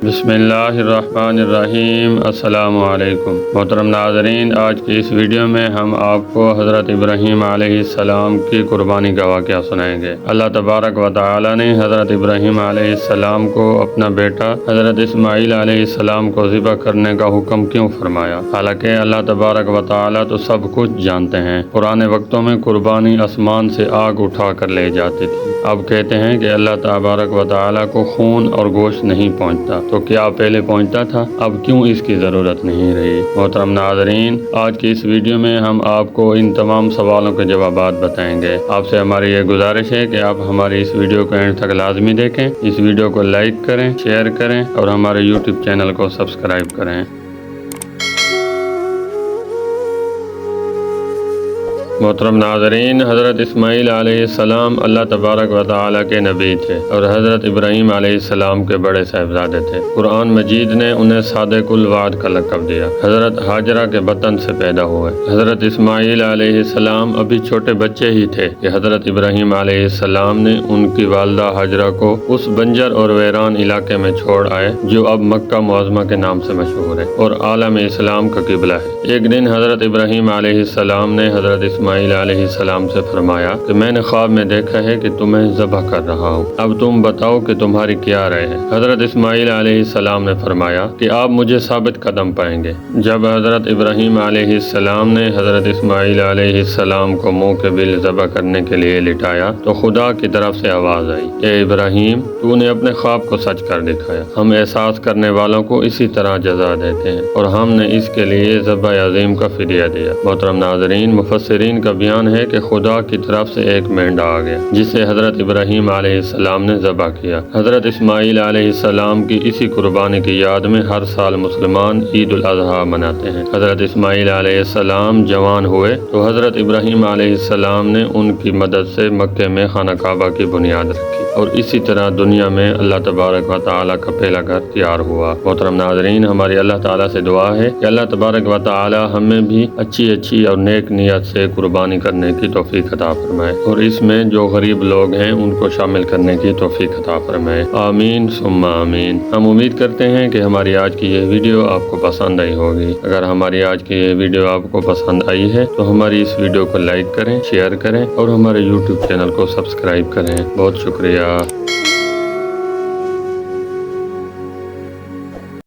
बिस्मिल्लाहिर्रहमानिर्रहीम। अस्सलामु अलैकुम। मोहतरम नाज़रीन, आज की इस वीडियो में हम आपको हज़रत इब्राहीम अलैहिस्सलाम की कुर्बानी का वाक़या सुनाएंगे। अल्लाह तबारक व तआला ने हज़रत इब्राहीम अलैहिस्सलाम को अपना बेटा हज़रत इस्माईल अलैहिस्सलाम को ज़िबह करने का हुक्म क्यों फरमाया? हालांकि अल्लाह तबारक व तआला तो सब कुछ जानते हैं। पुराने वक्तों में कुर्बानी आसमान से आग उठा कर ले जाती थी। अब कहते हैं कि अल्लाह तबारक व तआला को खून और गोश्त नहीं पहुँचता, तो क्या पहले पहुंचता था? अब क्यों इसकी ज़रूरत नहीं रही? मोहतरम नाज़रीन, आज की इस वीडियो में हम आपको इन तमाम सवालों के जवाबात बताएंगे। आपसे हमारी ये गुजारिश है कि आप हमारी इस वीडियो को एंड तक लाजमी देखें, इस वीडियो को लाइक करें, शेयर करें और हमारे यूट्यूब चैनल को सब्सक्राइब करें। मोहतरम नाज़रीन, हज़रत इस्माईल अलैहिस्सलाम अल्लाह तबारक व तआला के नबी थे और हज़रत इब्राहीम अलैहिस्सलाम के बड़े साहिबजादे थे। कुरान मजीद ने उन्हें सादिकुल वाद का लक़ब दिया। हज़रत हाजरा के बतन से पैदा हुए। हज़रत इस्माईल अलैहिस्सलाम अभी छोटे बच्चे ही थे कि हज़रत इब्राहीम अलैहिस्सलाम ने उनकी वालदा हाजरा को उस बंजर और वीरान इलाके में छोड़ आए जो अब मक्का मुअज़्ज़मा के नाम से मशहूर है और आलम इस्लाम का किबला है। एक दिन हज़रत इब्राहीम अलैहिस्सलाम ने हज़रत इस्माईल अलैहिस्सलाम से फरमाया कि मैंने ख्वाब में देखा है कि तुम्हें ज़बह कर रहा हूँ, अब तुम बताओ कि तुम्हारी क्या राय है? हज़रत इस्माईल अलैहिस्सलाम ने फरमाया कि आप मुझे साबित कदम पाएंगे। जब हज़रत इब्राहीम अलैहिस्सलाम ने हज़रत इस्माईल अलैहिस्सलाम को मुँह के बिल ज़बह करने के लिए लिटाया तो खुदा की तरफ से आवाज़ आई, ए इब्राहीम, तूने अपने ख्वाब को सच कर दिखाया। हम एहसास करने वालों को इसी तरह जज़ा देते हैं और हमने इसके लिए ज़बह अज़ीम का फ़िदिया दिया। मोहतरम नाज़रीन, मुफस्सिरीन का बयान है कि खुदा की तरफ से एक मेंढा आ गया जिसे हज़रत इब्राहीम अलैहिस्सलाम ने ज़बह किया। हज़रत इस्माईल अलैहिस्सलाम की इसी कुर्बानी की याद में हर साल मुसलमान ईद उल अज़हा मनाते हैं। हज़रत इस्माईल अलैहिस्सलाम जवान हुए तो हज़रत इब्राहीम अलैहिस्सलाम ने उनकी मदद से मक्के में खाना काबा की बुनियाद रखी और इसी तरह दुनिया में अल्लाह तबारक व तआला का पहला घर तैयार हुआ। मोहतरम नाज़रीन, हमारी अल्लाह ताला से दुआ है कि अल्लाह तबारक व तआला हमें भी अच्छी और नेक नियत से कुर्बानी करने की तौफीक अता फरमाए और इसमें जो गरीब लोग हैं उनको शामिल करने की तौफीक अता फरमाए। आमीन सुम्मा आमीन। हम उम्मीद करते हैं कि हमारी आज की ये वीडियो आपको पसंद आई होगी। अगर हमारी आज की ये वीडियो आपको पसंद आई है तो हमारी इस वीडियो को लाइक करें, शेयर करें और हमारे यूट्यूब चैनल को सब्सक्राइब करें। बहुत शुक्रिया।